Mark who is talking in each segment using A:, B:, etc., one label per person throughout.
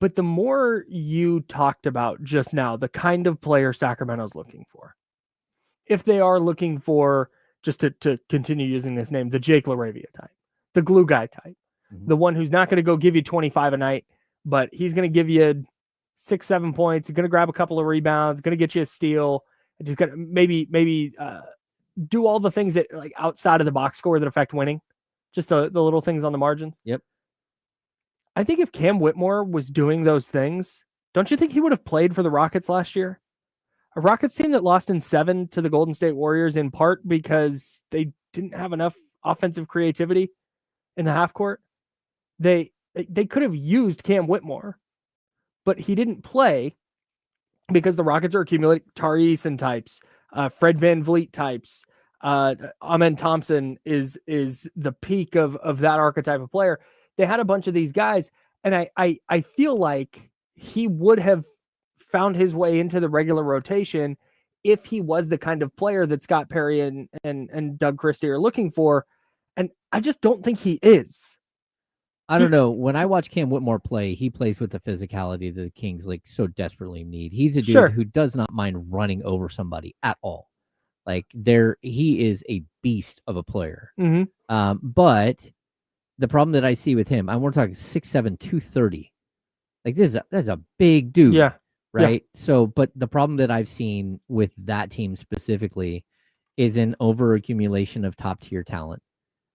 A: But the more you talked about just now, the kind of player Sacramento's looking for, if they are looking for, just to continue using this name, the Jake LaRavia type, the glue guy type, the one who's not going to go give you 25 a night, but he's going to give you 6-7 points. He's going to grab a couple of rebounds, going to get you a steal, and just going to maybe do all the things that like outside of the box score that affect winning, just the little things on the margins.
B: Yep.
A: I think if Cam Whitmore was doing those things, don't you think he would have played for the Rockets last year? A Rockets team that lost in 7 to the Golden State Warriors in part because they didn't have enough offensive creativity in the half court. They could have used Cam Whitmore, but he didn't play because the Rockets are accumulating Tari Eason types, Fred VanVleet types. Amen Thompson is the peak of that archetype of player. They had a bunch of these guys, and I feel like he would have found his way into the regular rotation if he was the kind of player that Scott Perry and Doug Christie are looking for. And I just don't think he is.
B: I don't know. When I watch Cam Whitmore play, he plays with the physicality that the Kings like so desperately need. He's a dude who does not mind running over somebody at all. Like he is a beast of a player. But the problem that I see with him, we're talking 6'7", 230. Like that's a big dude.
A: Yeah.
B: Right. Yeah. So, but the problem that I've seen with that team specifically is an over accumulation of top tier talent,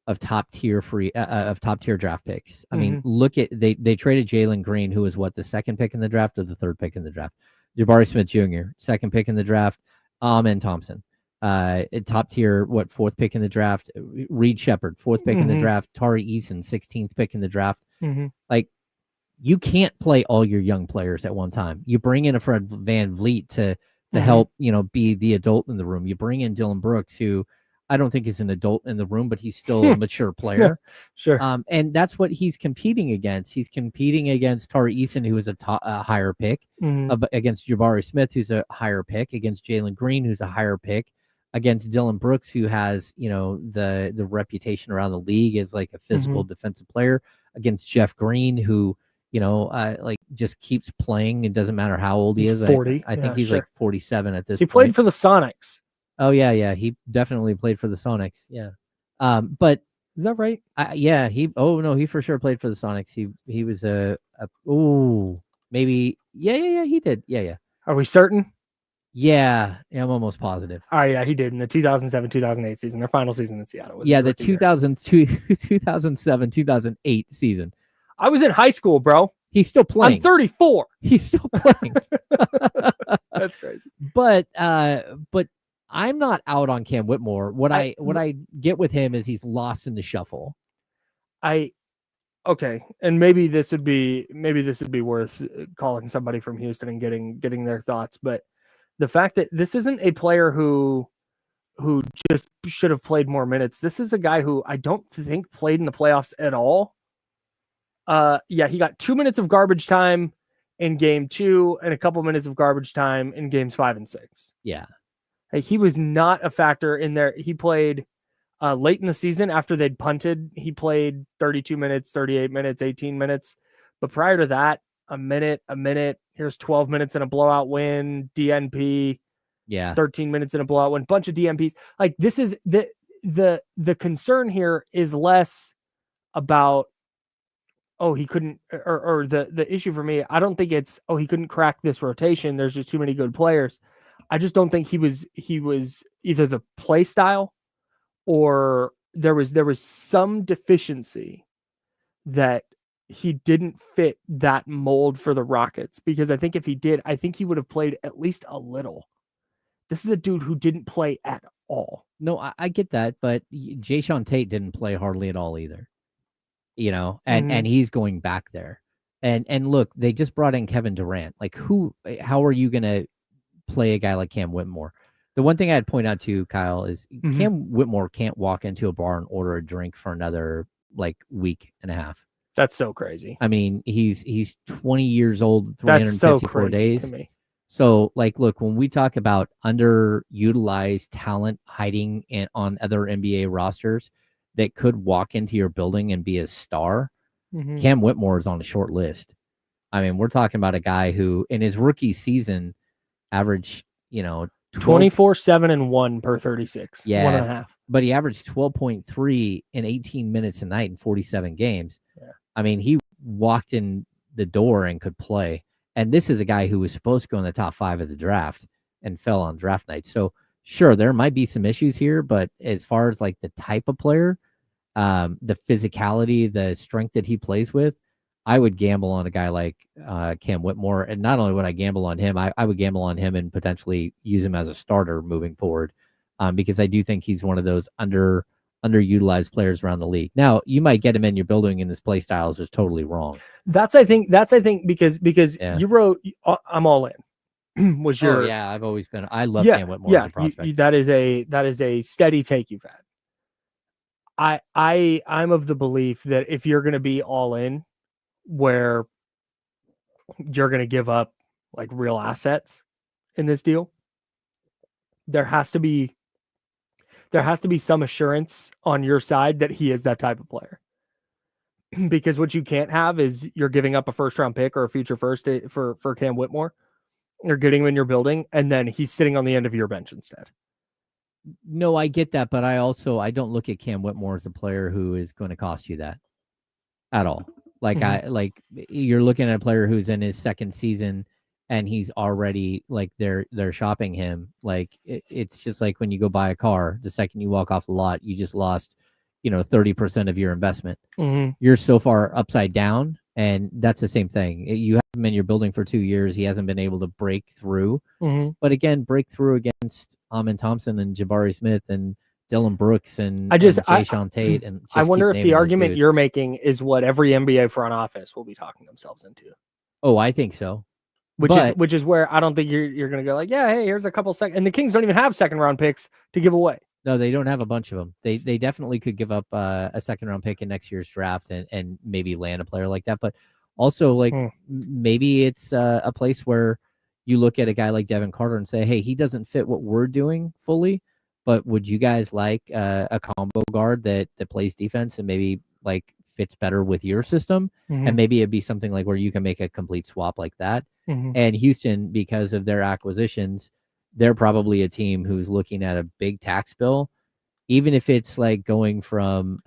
B: of top tier draft picks. I mean, look at they traded Jalen Green, who was the second pick in the draft or the third pick in the draft. Jabari Smith Jr., second pick in the draft. Amen Thompson, top tier, fourth pick in the draft. Reed Shepard, fourth pick in the draft. Tari Eason, 16th pick in the draft. Like, you can't play all your young players at one time. You bring in a Fred VanVleet to help, be the adult in the room. You bring in Dylan Brooks, who I don't think is an adult in the room, but he's still a mature player.
A: Sure.
B: And that's what he's competing against. He's competing against Tari Eason, who is a higher pick, against Jabari Smith, who's a higher pick, against Jalen Green, who's a higher pick, against Dylan Brooks, who has, the reputation around the league as like a physical defensive player, against Jeff Green, who, just keeps playing. It doesn't matter how old he is.
A: 40.
B: I think he's like 47 at this point.
A: He played for the Sonics.
B: Oh, yeah. He definitely played for the Sonics. Yeah. But
A: is that right?
B: Yeah. He for sure played for the Sonics. He was maybe. Yeah. He did. Yeah.
A: Are we certain?
B: Yeah, I'm almost positive.
A: Oh, yeah, he did in the 2007-2008 season, their final season in Seattle.
B: Yeah, the 2007-2008 season.
A: I was in high school, bro.
B: He's still playing.
A: I'm 34.
B: He's still playing.
A: That's crazy.
B: But I'm not out on Cam Whitmore. What I get with him is he's lost in the shuffle.
A: Okay, and maybe this would be worth calling somebody from Houston and getting their thoughts. But the fact that this isn't a player who just should have played more minutes. This is a guy who I don't think played in the playoffs at all. He got 2 minutes of garbage time in game 2 and a couple minutes of garbage time in games 5 and 6.
B: Yeah.
A: He was not a factor in there. He played late in the season after they'd punted. He played 32 minutes, 38 minutes, 18 minutes. But prior to that, a minute. Here's 12 minutes in a blowout win, DNP.
B: Yeah.
A: 13 minutes in a blowout win, bunch of DNPs. Like, this is the concern here is less about, he couldn't, or the issue for me, I don't think it's, he couldn't crack this rotation. There's just too many good players. I just don't think he was either the play style or there was some deficiency that he didn't fit that mold for the Rockets, because I think if he did, I think he would have played at least a little. This is a dude who didn't play at all.
B: No, I get that, but Jayshawn Tate didn't play hardly at all either. And he's going back there. And look, they just brought in Kevin Durant. Like, how are you going to play a guy like Cam Whitmore? The one thing I'd point out to Kyle is Cam Whitmore can't walk into a bar and order a drink for another week and a half.
A: That's so crazy.
B: I mean, he's 20 years old, 354 days.
A: To me.
B: So, look, when we talk about underutilized talent hiding on other NBA rosters that could walk into your building and be a star, Cam Whitmore is on a short list. I mean, we're talking about a guy who in his rookie season averaged,
A: 24, 7, and 1 per 36.
B: Yeah.
A: 1.5.
B: But he averaged 12.3 in 18 minutes a night in 47 games.
A: Yeah.
B: I mean, he walked in the door and could play. And this is a guy who was supposed to go in the top 5 of the draft and fell on draft night. So sure, there might be some issues here, but as far as like the type of player, the physicality, the strength that he plays with, I would gamble on a guy like Cam Whitmore. And not only would I gamble on him, I would gamble on him and potentially use him as a starter moving forward, because I do think he's one of those underutilized players around the league. Now, you might get him in your building and his play style is just totally wrong.
A: That's I think because
B: Yeah.
A: you wrote I'm all in. Was your
B: I've always been. I love Cam Whitmore as a prospect.
A: That is a steady take you've had. I'm of the belief that if you're going to be all in, where you're going to give up like real assets in this deal, there has to be some assurance on your side that he is that type of player. Because what you can't have is you're giving up a first round pick or a future first for Cam Whitmore. You're getting him in your building, and then he's sitting on the end of your bench instead.
B: No, I get that, but I don't look at Cam Whitmore as a player who is going to cost you that at all. Like you're looking at a player who's in his second season and he's already like they're shopping him. Like it's just like when you go buy a car, the second you walk off the lot, you just lost, 30% of your investment.
A: Mm-hmm.
B: You're so far upside down, and that's the same thing. You have him in your building for 2 years. He hasn't been able to break through.
A: Mm-hmm.
B: But again, break through against Amin Thompson and Jabari Smith and Dylan Brooks and Jayshawn Tate. And
A: I wonder if the argument you're making is what every NBA front office will be talking themselves into.
B: Oh, I think so.
A: Which is where I don't think you're going to go like, yeah, hey, here's a couple second. And the Kings don't even have second round picks to give away.
B: No, they don't have a bunch of them. They definitely could give up a second round pick in next year's draft and maybe land a player like that. But also, like maybe it's a place where you look at a guy like Devin Carter and say, hey, he doesn't fit what we're doing fully, but would you guys like a combo guard that plays defense and maybe like fits better with your system?
A: Mm-hmm.
B: And maybe it'd be something like where you can make a complete swap like that.
A: Mm-hmm.
B: And Houston, because of their acquisitions, they're probably a team who's looking at a big tax bill, even if it's like going from,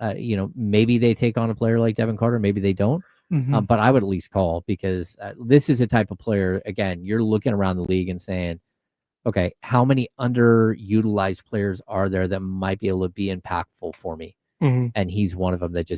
B: maybe they take on a player like Devin Carter, maybe they don't.
A: Mm-hmm.
B: But I would at least call because this is a type of player, again, you're looking around the league and saying, okay, how many underutilized players are there that might be able to be impactful for me?
A: Mm-hmm.
B: And he's one of them that just